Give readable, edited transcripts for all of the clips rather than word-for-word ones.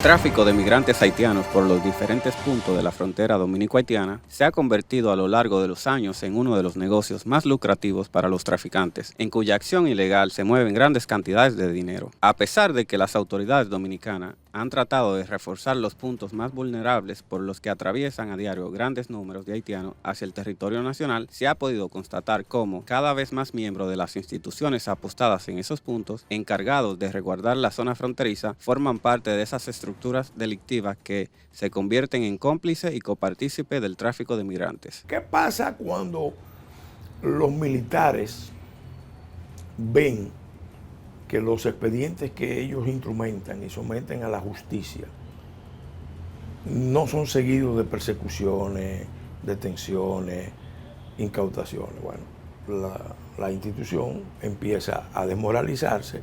El tráfico de migrantes haitianos por los diferentes puntos de la frontera dominico-haitiana se ha convertido a lo largo de los años en uno de los negocios más lucrativos para los traficantes, en cuya acción ilegal se mueven grandes cantidades de dinero. A pesar de que las autoridades dominicanas han tratado de reforzar los puntos más vulnerables por los que atraviesan a diario grandes números de haitianos hacia el territorio nacional, se ha podido constatar cómo cada vez más miembros de las instituciones apostadas en esos puntos, encargados de resguardar la zona fronteriza, forman parte de esas estructuras delictivas que se convierten en cómplices y copartícipes del tráfico de migrantes. ¿Qué pasa cuando los militares ven que los expedientes que ellos instrumentan y someten a la justicia no son seguidos de persecuciones, detenciones, incautaciones? Bueno, la institución empieza a desmoralizarse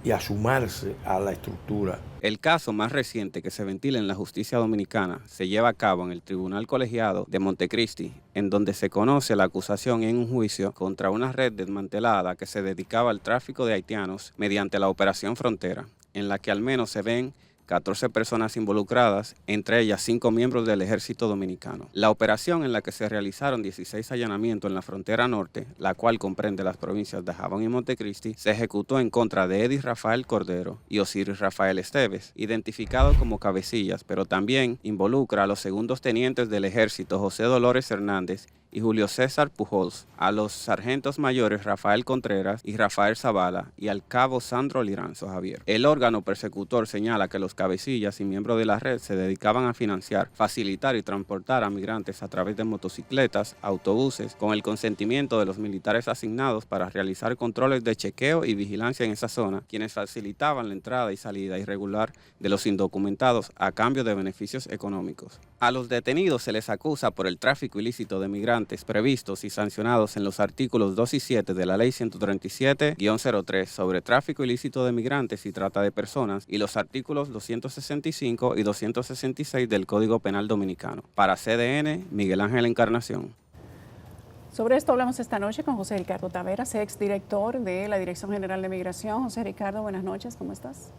y a sumarse a la estructura. El caso más reciente que se ventila en la justicia dominicana se lleva a cabo en el Tribunal Colegiado de Montecristi, en donde se conoce la acusación en un juicio contra una red desmantelada que se dedicaba al tráfico de haitianos mediante la Operación Frontera, en la que al menos se ven 14 personas involucradas, entre ellas 5 miembros del Ejército Dominicano. La operación, en la que se realizaron 16 allanamientos en la frontera norte, la cual comprende las provincias de Dajabón y Montecristi, se ejecutó en contra de Eddy Rafael Cordero y Osiris Rafael Esteves, identificados como cabecillas, pero también involucra a los segundos tenientes del Ejército José Dolores Hernández y Julio César Pujols, a los sargentos mayores Rafael Contreras y Rafael Zavala y al cabo Sandro Liranzo Javier. El órgano persecutor señala que los cabecillas y miembros de la red se dedicaban a financiar, facilitar y transportar a migrantes a través de motocicletas, autobuses, con el consentimiento de los militares asignados para realizar controles de chequeo y vigilancia en esa zona, quienes facilitaban la entrada y salida irregular de los indocumentados a cambio de beneficios económicos. A los detenidos se les acusa por el tráfico ilícito de migrantes previstos y sancionados en los artículos 2 y 7 de la Ley 137-03 sobre tráfico ilícito de migrantes y trata de personas y los artículos 265 y 266 del Código Penal Dominicano. Para CDN, Miguel Ángel Encarnación. Sobre esto hablamos esta noche con José Ricardo Taveras, exdirector de la Dirección General de Migración. José Ricardo, buenas noches, ¿cómo estás?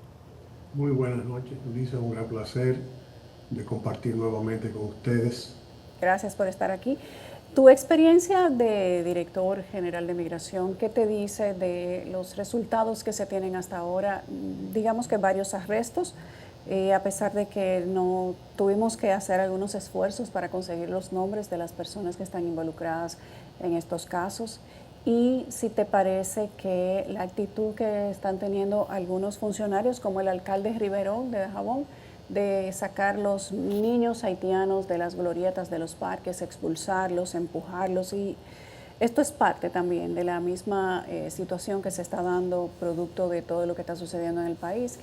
Muy buenas noches, Lisa, un gran placer de compartir nuevamente con ustedes. Gracias por estar aquí. Tu experiencia de director general de migración, ¿qué te dice de los resultados que se tienen hasta ahora? Digamos que varios arrestos, a pesar de que no tuvimos que hacer algunos esfuerzos para conseguir los nombres de las personas que están involucradas en estos casos. Y si te parece que la actitud que están teniendo algunos funcionarios, como el alcalde Riverón de Dajabón, de sacar los niños haitianos de las glorietas de los parques, expulsarlos, empujarlos, y esto es parte también de la misma situación que se está dando producto de todo lo que está sucediendo en el país.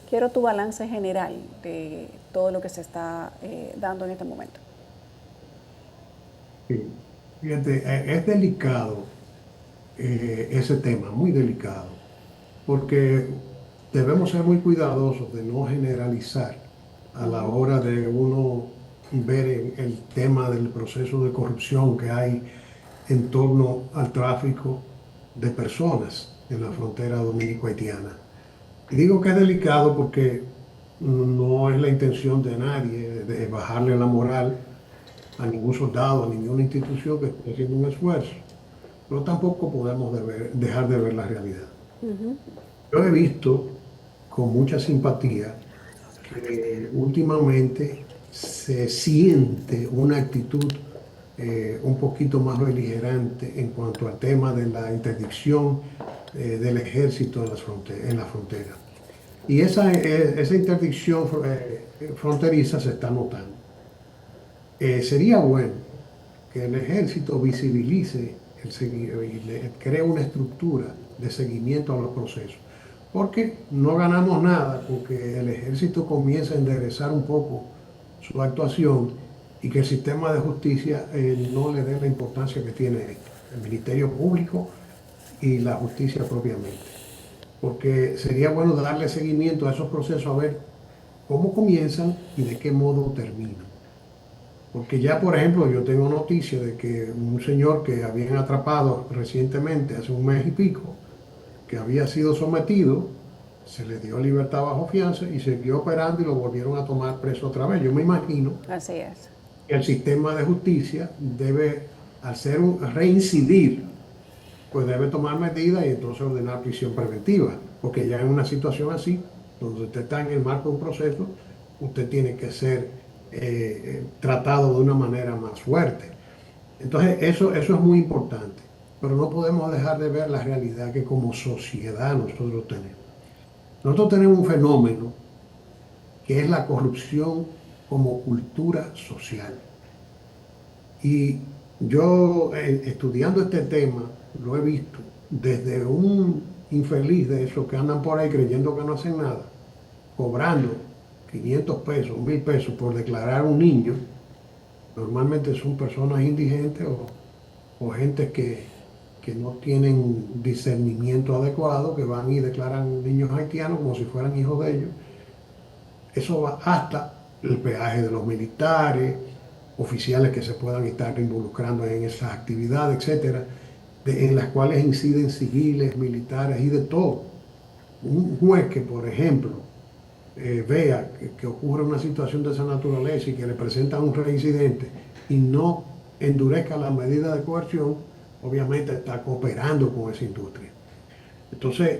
Quiero tu balance general de todo lo que se está dando en este momento. Sí. Fíjate, es delicado ese tema, muy delicado, porque debemos ser muy cuidadosos de no generalizar a la hora de uno ver el tema del proceso de corrupción que hay en torno al tráfico de personas en la frontera dominico-haitiana. Y digo que es delicado porque no es la intención de nadie de bajarle la moral a ningún soldado, a ninguna institución que esté haciendo un esfuerzo, pero tampoco podemos dejar de ver la realidad. Yo he visto con mucha simpatía que últimamente se siente una actitud un poquito más beligerante en cuanto al tema de la interdicción del ejército en la frontera. Y esa interdicción fronteriza se está notando. Sería bueno que el ejército visibilice y cree una estructura de seguimiento a los procesos, porque no ganamos nada con que el ejército comience a enderezar un poco su actuación y que el sistema de justicia no le dé la importancia que tiene el Ministerio Público y la justicia propiamente. Porque sería bueno darle seguimiento a esos procesos, a ver cómo comienzan y de qué modo terminan. Porque ya, por ejemplo, yo tengo noticia de que un señor que habían atrapado recientemente, hace un mes y pico, que había sido sometido, se le dio libertad bajo fianza y siguió operando y lo volvieron a tomar preso otra vez. Yo me imagino Así es. que el sistema de justicia debe, al ser reincidir, pues debe tomar medidas y entonces ordenar prisión preventiva, porque ya en una situación así, donde usted está en el marco de un proceso, usted tiene que ser tratado de una manera más fuerte. Entonces, eso es muy importante, pero no podemos dejar de ver la realidad que como sociedad nosotros tenemos. Nosotros tenemos un fenómeno que es la corrupción como cultura social. Y yo, estudiando este tema, lo he visto desde un infeliz de esos que andan por ahí creyendo que no hacen nada, cobrando 500 pesos, 1000 pesos por declarar un niño. Normalmente son personas indigentes o gente que no tienen discernimiento adecuado, que van y declaran niños haitianos como si fueran hijos de ellos. Eso va hasta el peaje de los militares, oficiales que se puedan estar involucrando en esas actividades, etcétera, en las cuales inciden civiles, militares y de todo. Un juez que, por ejemplo, vea que ocurre una situación de esa naturaleza y que le presentan un reincidente y no endurezca la medida de coerción, obviamente está cooperando con esa industria. Entonces,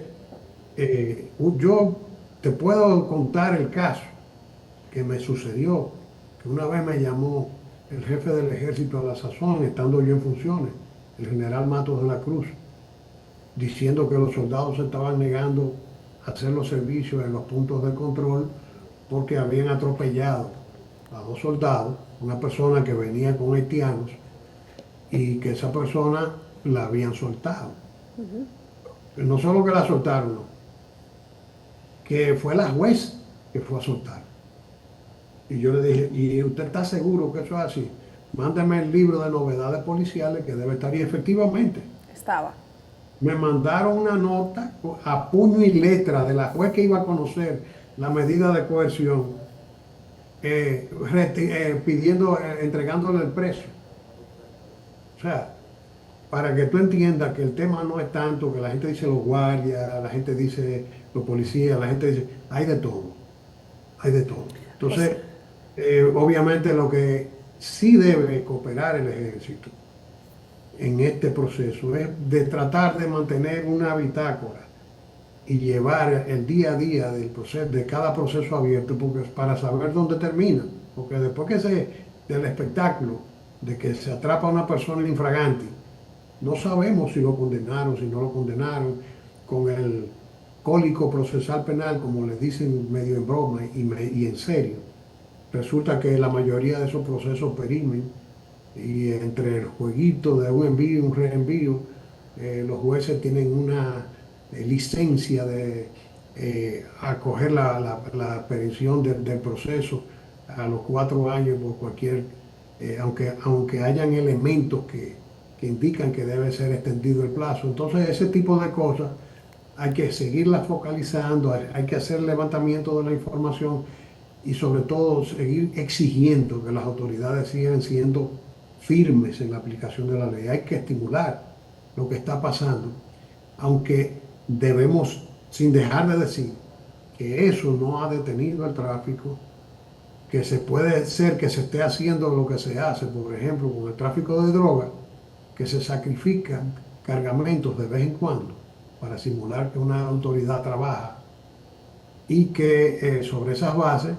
yo te puedo contar el caso que me sucedió, que una vez me llamó el jefe del ejército a la sazón, estando yo en funciones, el general Matos de la Cruz, diciendo que los soldados se estaban negando a hacer los servicios en los puntos de control porque habían atropellado a 2 soldados, una persona que venía con haitianos y que esa persona la habían soltado. No solo que la soltaron, no, que fue la juez que fue a soltar. Y yo le dije, ¿y usted está seguro que eso es así? Mándeme el libro de novedades policiales que debe estar, y efectivamente Estaba. me mandaron una nota a puño y letra de la juez que iba a conocer la medida de coerción, entregándole el precio. O sea, para que tú entiendas que el tema no es tanto que la gente dice los guardias, la gente dice los policías, la gente dice, hay de todo, hay de todo. Entonces, obviamente lo que sí debe cooperar el ejército en este proceso es de tratar de mantener una bitácora y llevar el día a día del proceso, de cada proceso abierto, porque para saber dónde termina, porque después del espectáculo de que se atrapa a una persona infragante, no sabemos si lo condenaron, si no lo condenaron, con el código procesal penal, como les dicen medio en broma y en serio. Resulta que la mayoría de esos procesos perimen, y entre el jueguito de un envío y un reenvío, los jueces tienen una licencia de acoger la perición del proceso a los 4 años por cualquier, aunque hayan elementos que indican que debe ser extendido el plazo. Entonces ese tipo de cosas hay que seguirlas focalizando, hay que hacer levantamiento de la información y sobre todo seguir exigiendo que las autoridades sigan siendo firmes en la aplicación de la ley. Hay que estimular lo que está pasando, aunque debemos, sin dejar de decir, que eso no ha detenido el tráfico, que se puede ser que se esté haciendo lo que se hace, por ejemplo, con el tráfico de drogas, que se sacrifican cargamentos de vez en cuando para simular que una autoridad trabaja y que sobre esas bases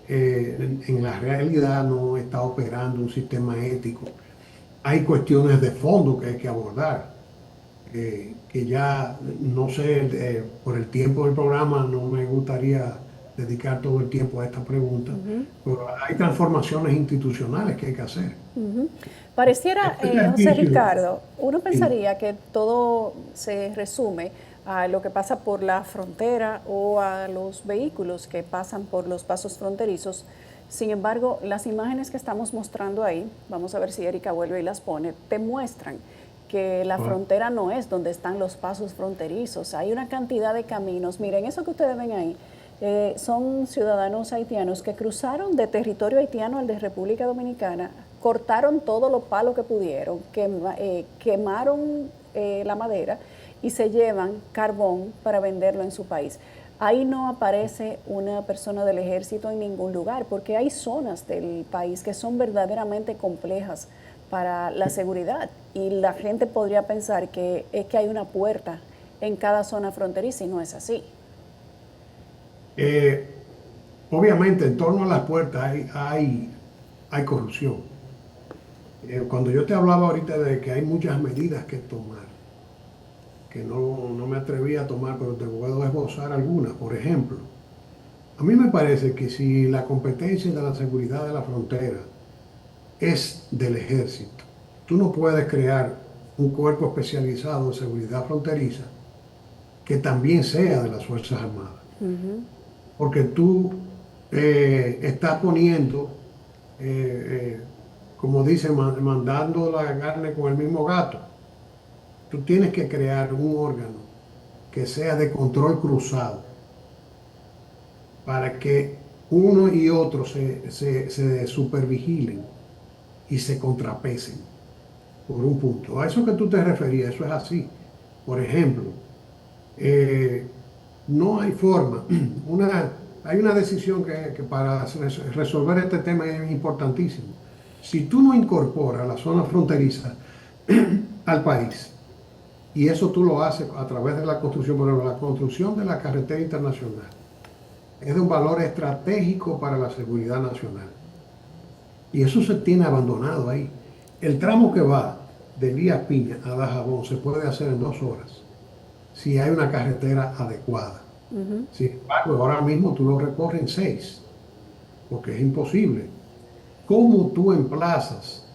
en la realidad no está operando un sistema ético. Hay cuestiones de fondo que hay que abordar, que ya no sé, por el tiempo del programa no me gustaría dedicar todo el tiempo a esta pregunta, pero hay transformaciones institucionales que hay que hacer. Pareciera, José Ricardo, uno pensaría que todo se resume a lo que pasa por la frontera o a los vehículos que pasan por los pasos fronterizos. Sin embargo, las imágenes que estamos mostrando ahí, vamos a ver si Erika vuelve y las pone, te muestran que la frontera no es donde están los pasos fronterizos. Hay una cantidad de caminos. Miren, eso que ustedes ven ahí son ciudadanos haitianos que cruzaron de territorio haitiano al de República Dominicana, cortaron todos los palos que pudieron, quemaron la madera y se llevan carbón para venderlo en su país. ahí no aparece una persona del ejército en ningún lugar, porque hay zonas del país que son verdaderamente complejas para la seguridad y la gente podría pensar que es que hay una puerta en cada zona fronteriza y no es así. Obviamente, en torno a las puertas hay corrupción. Cuando yo te hablaba ahorita de que hay muchas medidas que tomar, que no me atreví a tomar, pero te puedo esbozar algunas. Por ejemplo, a mí me parece que si la competencia de la seguridad de la frontera es del ejército, tú no puedes crear un cuerpo especializado de seguridad fronteriza que también sea de las Fuerzas Armadas. Porque tú estás poniendo, como dicen, mandando la carne con el mismo gato. Tú tienes que crear un órgano que sea de control cruzado para que uno y otro se supervigilen y se contrapesen por un punto. A eso que tú te referías, eso es así. Por ejemplo, no hay forma, hay una decisión que para resolver este tema es importantísimo. Si tú no incorporas la zona fronteriza al país, y eso tú lo haces a través de la construcción, pero la construcción de la carretera internacional es de un valor estratégico para la seguridad nacional. Y eso se tiene abandonado ahí. El tramo que va de Elías Piña a Dajabón se puede hacer en 2 horas, si hay una carretera adecuada. Sin embargo, ahora mismo tú lo recorres en 6, porque es imposible. ¿Cómo tú emplazas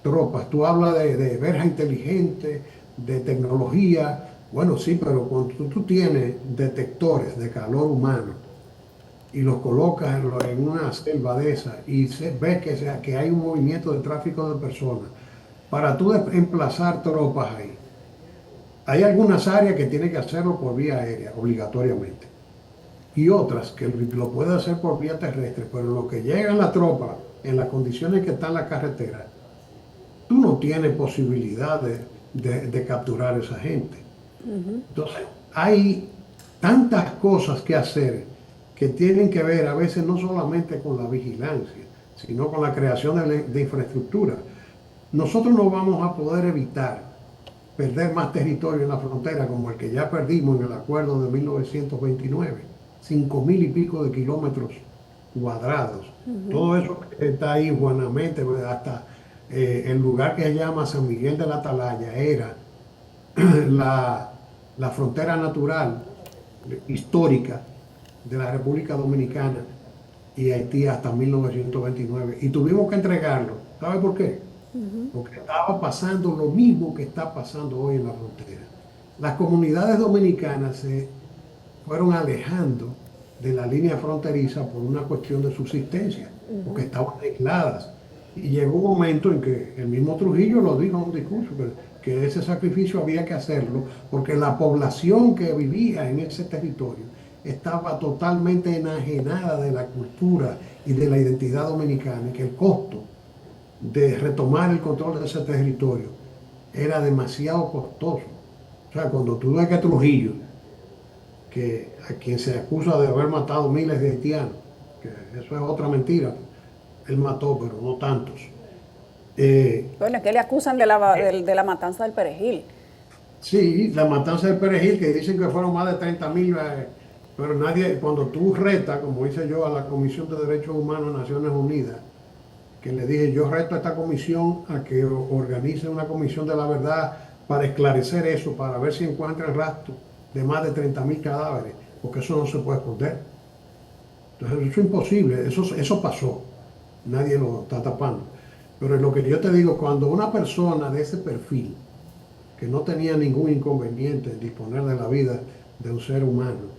tropas? Tú hablas de verja inteligente, de tecnología. Bueno, sí, pero cuando tú tienes detectores de calor humano y los colocas en una selva de esa y ves que hay un movimiento de tráfico de personas, para tú emplazar tropas ahí, hay algunas áreas que tienen que hacerlo por vía aérea, obligatoriamente. Y otras que lo pueden hacer por vía terrestre, pero en lo que llega la tropa, en las condiciones que está en la carretera, tú no tienes posibilidad de capturar a esa gente. Entonces, hay tantas cosas que hacer que tienen que ver a veces no solamente con la vigilancia, sino con la creación de infraestructura. Nosotros no vamos a poder evitar perder más territorio en la frontera como el que ya perdimos en el acuerdo de 1929, 5.000 y pico de kilómetros cuadrados. Todo eso que está ahí, Guanamete, hasta el lugar que se llama San Miguel de la Atalaya, era la frontera natural histórica de la República Dominicana y Haití hasta 1929. Y tuvimos que entregarlo. ¿Sabe por qué? Porque estaba pasando lo mismo que está pasando hoy en la frontera. Las comunidades dominicanas se fueron alejando de la línea fronteriza por una cuestión de subsistencia, porque estaban aisladas. Y llegó un momento en que el mismo Trujillo lo dijo en un discurso, que ese sacrificio había que hacerlo, porque la población que vivía en ese territorio estaba totalmente enajenada de la cultura y de la identidad dominicana, y que el costo de retomar el control de ese territorio era demasiado costoso. O sea, cuando tú ves que Trujillo, que a quien se acusa de haber matado miles de haitianos, que eso es otra mentira, él mató, pero no tantos. Bueno, que le acusan de la matanza del Perejil. Sí, la matanza del Perejil, que dicen que fueron más de 30.000, pero nadie, cuando tú retas, como hice yo a la Comisión de Derechos Humanos de Naciones Unidas, que le dije, yo reto a esta comisión a que organice una comisión de la verdad para esclarecer eso, para ver si encuentra el rastro de más de 30.000 cadáveres, porque eso no se puede esconder. Entonces eso es imposible, eso pasó, nadie lo está tapando. Pero lo que yo te digo, cuando una persona de ese perfil, que no tenía ningún inconveniente en disponer de la vida de un ser humano,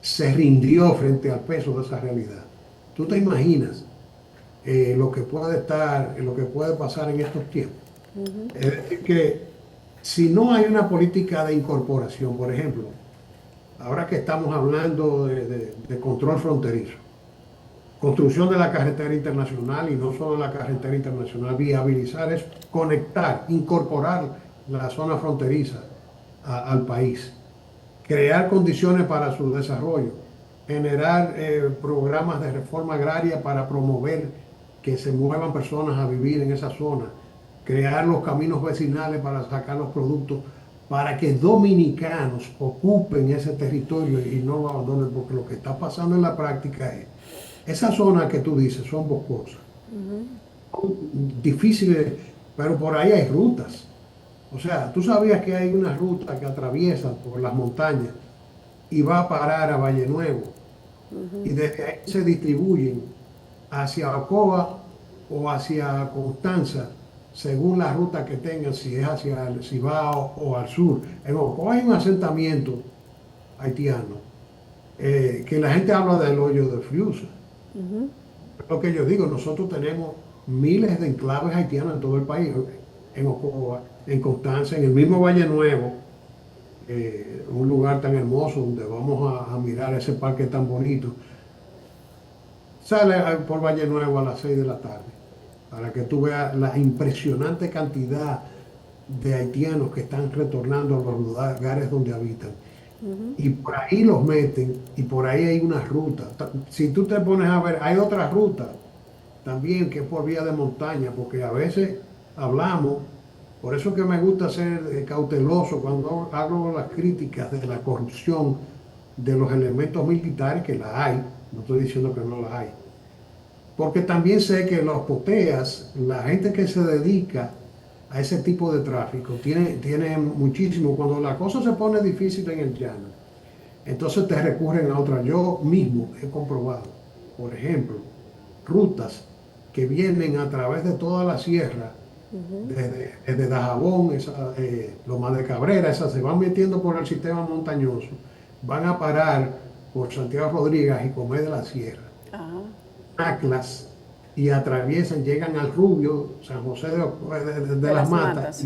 se rindió frente al peso de esa realidad. ¿Tú te imaginas lo que puede pasar en estos tiempos? Es decir, que si no hay una política de incorporación, por ejemplo, ahora que estamos hablando de control fronterizo, construcción de la carretera internacional, y no solo la carretera internacional, viabilizar es conectar, incorporar la zona fronteriza al país, crear condiciones para su desarrollo, generar programas de reforma agraria para promover que se muevan personas a vivir en esa zona, crear los caminos vecinales para sacar los productos, para que dominicanos ocupen ese territorio y no lo abandonen, porque lo que está pasando en la práctica es, esas zonas que tú dices son boscosas, son difíciles, pero por ahí hay rutas. O sea, tú sabías que hay una ruta que atraviesa por las montañas y va a parar a Valle Nuevo, y desde ahí se distribuyen hacia Ocoa o hacia Constanza, según la ruta que tengan, si es hacia el Cibao o al sur. En Ocoa hay un asentamiento haitiano, que la gente habla del hoyo de Friusa. Lo que yo digo, nosotros tenemos miles de enclaves haitianos en todo el país, en Ocoa, en Constanza, en el mismo Valle Nuevo, un lugar tan hermoso donde vamos a mirar ese parque tan bonito. Sale por Valle Nuevo a las 6 de la tarde, para que tú veas la impresionante cantidad de haitianos que están retornando a los lugares donde habitan. Y por ahí los meten, y por ahí hay una ruta. Si tú te pones a ver, hay otra ruta también que es por vía de montaña, porque a veces hablamos, por eso que me gusta ser cauteloso cuando hago las críticas de la corrupción de los elementos militares, que la hay, no estoy diciendo que no la hay, porque también sé que los poteas, la gente que se dedica a ese tipo de tráfico, tiene muchísimo. Cuando la cosa se pone difícil en el llano, entonces te recurren a otra. Yo mismo he comprobado, por ejemplo, rutas que vienen a través de toda la sierra, desde Dajabón, Loma de Cabrera, esas se van metiendo por el sistema montañoso, van a parar por Santiago Rodríguez y Comé de la Sierra, Aclas, y atraviesan, llegan al Rubio, San José de las Matas,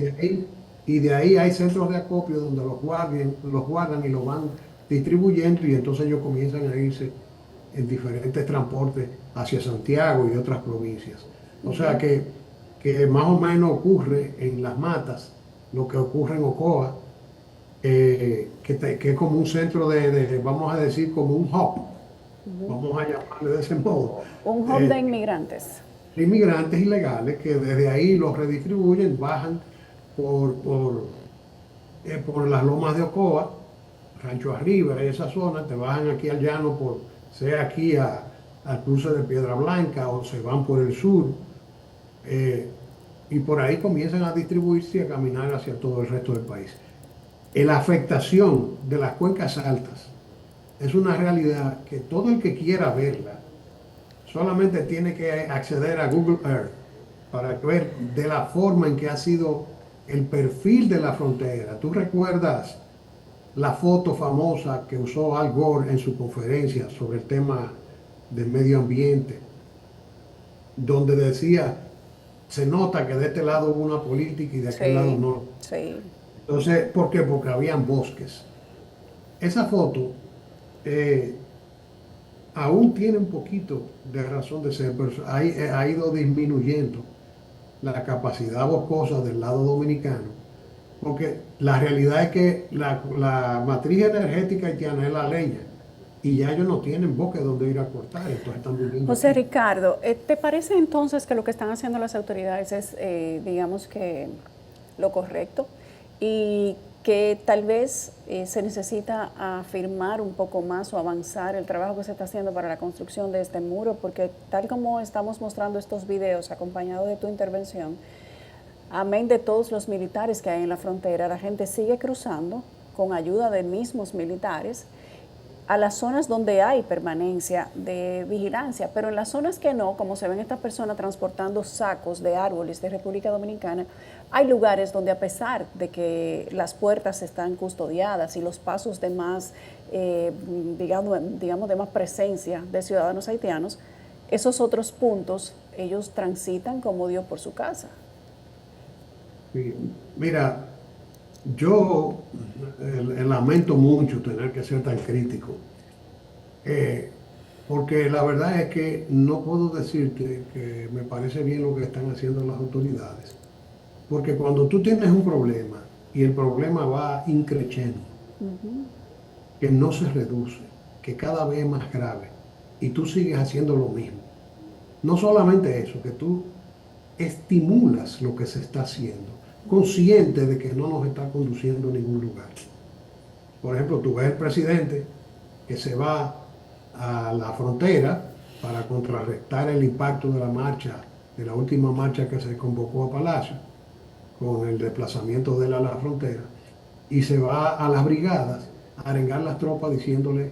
y de ahí hay centros de acopio donde los guardan y los van distribuyendo, y entonces ellos comienzan a irse en diferentes transportes hacia Santiago y otras provincias. O sea que más o menos ocurre en Las Matas lo que ocurre en Ocoa, que es como un centro vamos a decir, como un hub, vamos a llamarle de ese modo. Un hub de inmigrantes. Inmigrantes ilegales que desde ahí los redistribuyen, bajan por las lomas de Ocoa, Rancho Arriba y esa zona, te bajan aquí al llano, sea aquí al cruce de Piedra Blanca, o se van por el sur, y por ahí comienzan a distribuirse y a caminar hacia todo el resto del país. La afectación de las cuencas altas es una realidad que todo el que quiera verla solamente tiene que acceder a Google Earth para ver de la forma en que ha sido el perfil de la frontera. ¿Tú recuerdas la foto famosa que usó Al Gore en su conferencia sobre el tema del medio ambiente, donde decía, se nota que de este lado hubo una política y de aquel lado no? Sí. Entonces, ¿por qué? Porque habían bosques. Esa foto aún tiene un poquito de razón de ser, pero ha ido disminuyendo la capacidad boscosa del lado dominicano, porque la realidad es que la matriz energética haitiana es la leña, y ya ellos no tienen bosque donde ir a cortar, entonces están viviendo José aquí. Ricardo, ¿te parece entonces que lo que están haciendo las autoridades es, digamos que, lo correcto? Y que tal vez se necesita afirmar un poco más o avanzar el trabajo que se está haciendo para la construcción de este muro, porque tal como estamos mostrando estos videos acompañados de tu intervención, amén de todos los militares que hay en la frontera, la gente sigue cruzando con ayuda de mismos militares a las zonas donde hay permanencia de vigilancia, pero en las zonas que no, como se ven estas personas transportando sacos de árboles de República Dominicana, hay lugares donde, a pesar de que las puertas están custodiadas y los pasos de más, digamos, de más presencia de ciudadanos haitianos, esos otros puntos ellos transitan como Dios por su casa. Sí. Mira, yo lamento mucho tener que ser tan crítico, porque la verdad es que no puedo decirte que me parece bien lo que están haciendo las autoridades, porque cuando tú tienes un problema y el problema va increciendo, que no se reduce, que cada vez es más grave, y tú sigues haciendo lo mismo. No solamente eso, que tú estimulas lo que se está haciendo, consciente de que no nos está conduciendo a ningún lugar. Por ejemplo, tú ves el presidente que se va a la frontera para contrarrestar el impacto de la marcha, de la última marcha que se convocó a Palacio, con el desplazamiento de él a la frontera, y se va a las brigadas a arengar las tropas diciéndole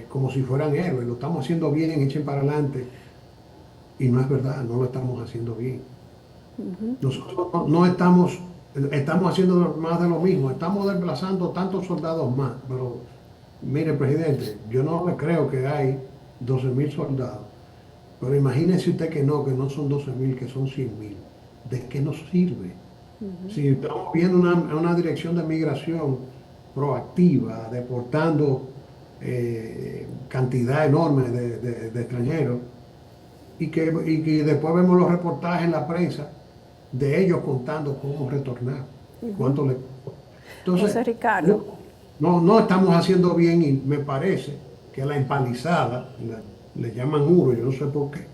como si fueran héroes, lo estamos haciendo bien, echen para adelante. Y no es verdad, no lo estamos haciendo bien. Nosotros no estamos haciendo más de lo mismo, estamos desplazando tantos soldados más, pero mire, presidente, yo no le creo que hay 12.000 soldados, pero imagínese usted que no son 12.000, que son 100.000. ¿De qué nos sirve? Si estamos viendo una dirección de migración proactiva, deportando cantidad enorme de extranjeros, y que después vemos los reportajes en la prensa de ellos contando cómo retornar, cuánto le... Entonces, José Ricardo. no estamos haciendo bien, y me parece que la empalizada, le llaman muro, yo no sé por qué,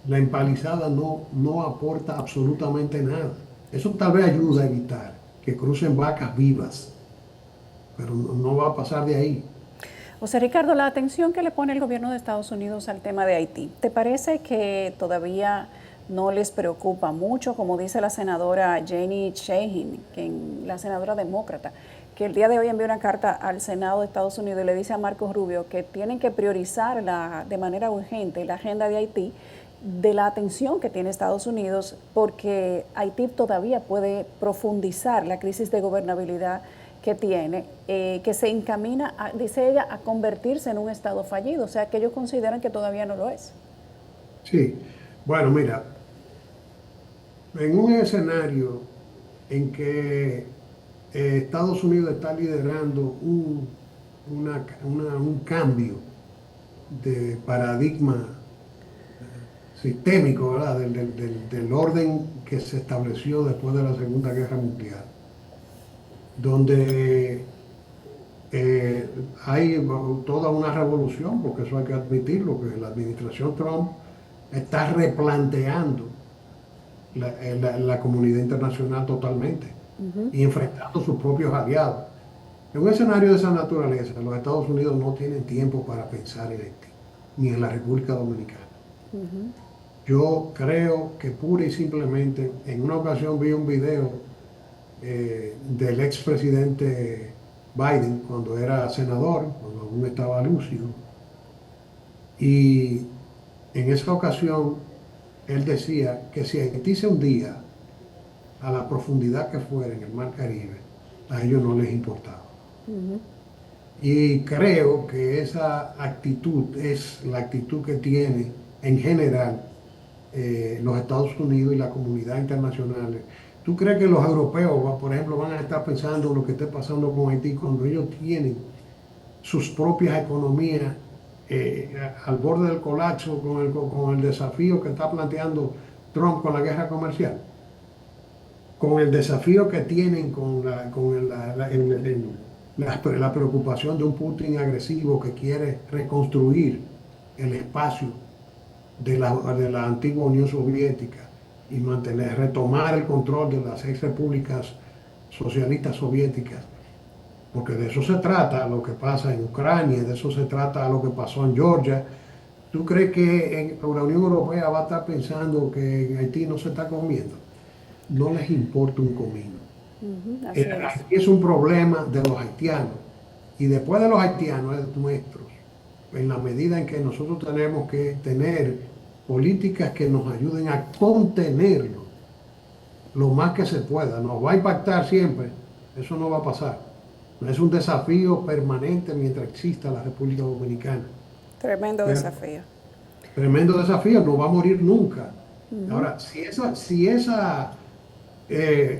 la empalizada no aporta absolutamente nada. Eso tal vez ayuda a evitar que crucen vacas vivas, pero no va a pasar de ahí. José Ricardo, la atención que le pone el gobierno de Estados Unidos al tema de Haití, ¿te parece que todavía no les preocupa mucho, como dice la senadora Jenny Shaheen, la senadora demócrata, que el día de hoy envió una carta al Senado de Estados Unidos y le dice a Marco Rubio que tienen que priorizar de manera urgente la agenda de Haití, de la atención que tiene Estados Unidos, porque Haití todavía puede profundizar la crisis de gobernabilidad que tiene, que se encamina, dice ella, a convertirse en un estado fallido, o sea que ellos consideran que todavía no lo es. Sí, bueno, mira, en un escenario en que Estados Unidos está liderando un cambio de paradigma sistémico, ¿verdad? Del orden que se estableció después de la Segunda Guerra Mundial, donde hay toda una revolución, porque eso hay que admitirlo, que la administración Trump está replanteando la comunidad internacional totalmente y enfrentando sus propios aliados. En un escenario de esa naturaleza, los Estados Unidos no tienen tiempo para pensar en Haití, ni en la República Dominicana. Yo creo que pura y simplemente, en una ocasión vi un video del expresidente Biden cuando era senador, cuando aún estaba lúcido, y en esa ocasión él decía que si Haití se hundía a la profundidad que fuera en el Mar Caribe, a ellos no les importaba. Y creo que esa actitud es la actitud que tiene en general los Estados Unidos y la comunidad internacional. ¿Tú crees que los europeos, por ejemplo, van a estar pensando en lo que esté pasando con Haití cuando ellos tienen sus propias economías al borde del colapso con el desafío que está planteando Trump con la guerra comercial? Con el desafío que tienen con la preocupación de un Putin agresivo que quiere reconstruir el espacio de la antigua Unión Soviética y retomar el control de las ex repúblicas socialistas soviéticas, porque de eso se trata lo que pasa en Ucrania, de eso se trata lo que pasó en Georgia. ¿Tú crees que la Unión Europea va a estar pensando que en Haití no se está comiendo? No les importa un comino. Haití es un problema de los haitianos, y después de los haitianos es nuestros, en la medida en que nosotros tenemos que tener políticas que nos ayuden a contenerlo lo más que se pueda. Nos va a impactar siempre, eso no va a pasar. Es un desafío permanente mientras exista la República Dominicana. Tremendo desafío. Tremendo desafío, no va a morir nunca. Ahora,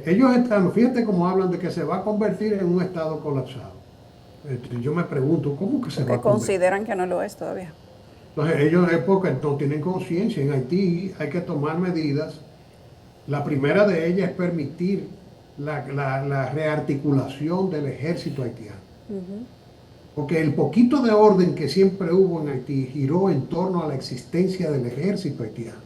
ellos están, fíjate cómo hablan de que se va a convertir en un estado colapsado. Yo me pregunto, ¿cómo que se va a convertir? Consideran que no lo es todavía. Entonces, ellos es porque no tienen conciencia. En Haití hay que tomar medidas. La primera de ellas es permitir la rearticulación del ejército haitiano. Porque el poquito de orden que siempre hubo en Haití giró en torno a la existencia del ejército haitiano.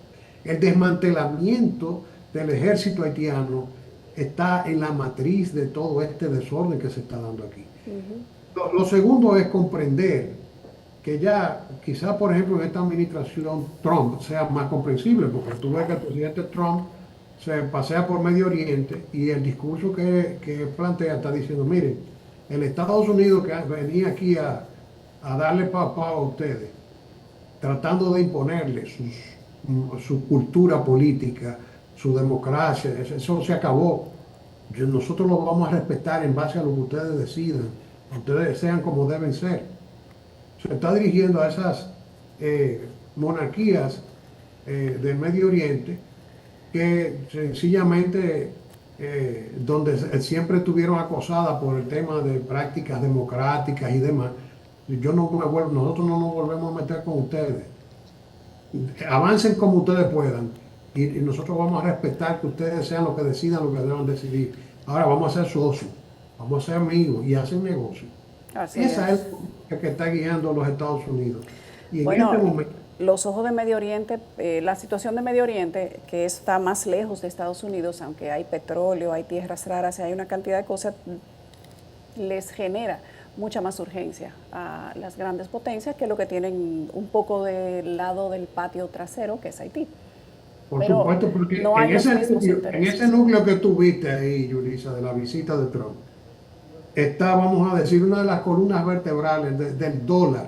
El desmantelamiento del ejército haitiano está en la matriz de todo este desorden que se está dando aquí. Lo segundo es comprender que ya, quizá por ejemplo en esta administración Trump sea más comprensible, porque tú ves que el presidente Trump se pasea por Medio Oriente y el discurso que plantea está diciendo, miren, el Estados Unidos que venía aquí a darle papá a ustedes, tratando de imponerle su cultura política, su democracia, eso se acabó. Nosotros lo vamos a respetar en base a lo que ustedes decidan, ustedes sean como deben ser. Se está dirigiendo a esas monarquías del Medio Oriente que sencillamente donde siempre estuvieron acosadas por el tema de prácticas democráticas y demás. Nosotros no nos volvemos a meter con ustedes. Avancen como ustedes puedan y nosotros vamos a respetar que ustedes sean los que decidan lo que deban decidir. Ahora vamos a ser socios, vamos a ser amigos y hacer negocio. Esa es la que está guiando a los Estados Unidos. Y en este momento, los ojos de Medio Oriente, la situación de Medio Oriente, que está más lejos de Estados Unidos, aunque hay petróleo, hay tierras raras, hay una cantidad de cosas, les genera mucha más urgencia a las grandes potencias que lo que tienen un poco del lado del patio trasero, que es Haití. Por supuesto, porque no hay en ese núcleo que tuviste ahí, Yulisa, de la visita de Trump, está, vamos a decir, una de las columnas vertebrales del dólar,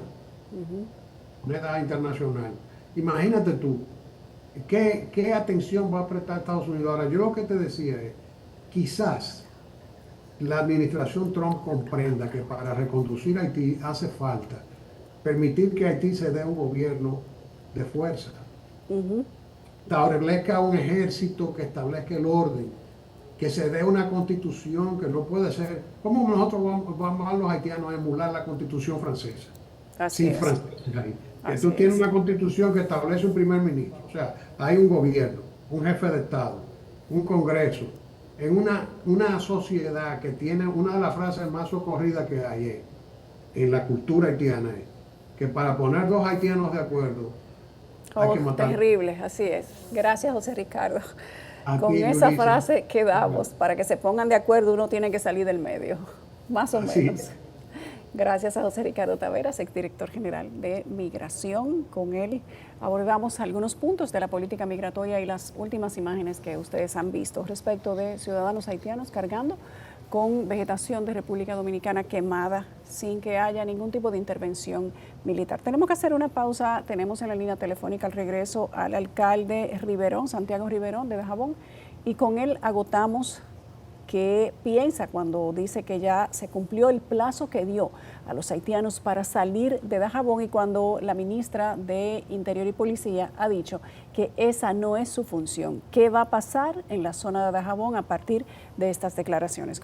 moneda internacional. Imagínate tú, ¿qué atención va a prestar Estados Unidos? Ahora, yo lo que te decía es, quizás la administración Trump comprenda que para reconducir a Haití hace falta permitir que Haití se dé un gobierno de fuerza, establezca un ejército que establezca el orden, que se dé una constitución que no puede ser, ¿cómo nosotros vamos a los haitianos a emular la constitución francesa? Sin franceses ahí. Que tú tienes una constitución que establece un primer ministro, o sea, hay un gobierno, un jefe de Estado, un congreso, en una sociedad que tiene una de las frases más socorridas que hay en la cultura haitiana, que para poner dos haitianos de acuerdo hay que matar. Terrible, así es. Gracias, José Ricardo. Con Aquí, esa Yulisa, frase quedamos, para que se pongan de acuerdo uno tiene que salir del medio, más o menos. Gracias a José Ricardo Taveras, exdirector general de Migración. Con él abordamos algunos puntos de la política migratoria y las últimas imágenes que ustedes han visto respecto de ciudadanos haitianos cargando con vegetación de República Dominicana quemada sin que haya ningún tipo de intervención militar. Tenemos que hacer una pausa. Tenemos en la línea telefónica al regreso al alcalde Riverón, Santiago Riverón de Dajabón, y con él agotamos qué piensa cuando dice que ya se cumplió el plazo que dio a los haitianos para salir de Dajabón y cuando la ministra de Interior y Policía ha dicho que esa no es su función. ¿Qué va a pasar en la zona de Dajabón a partir de estas declaraciones?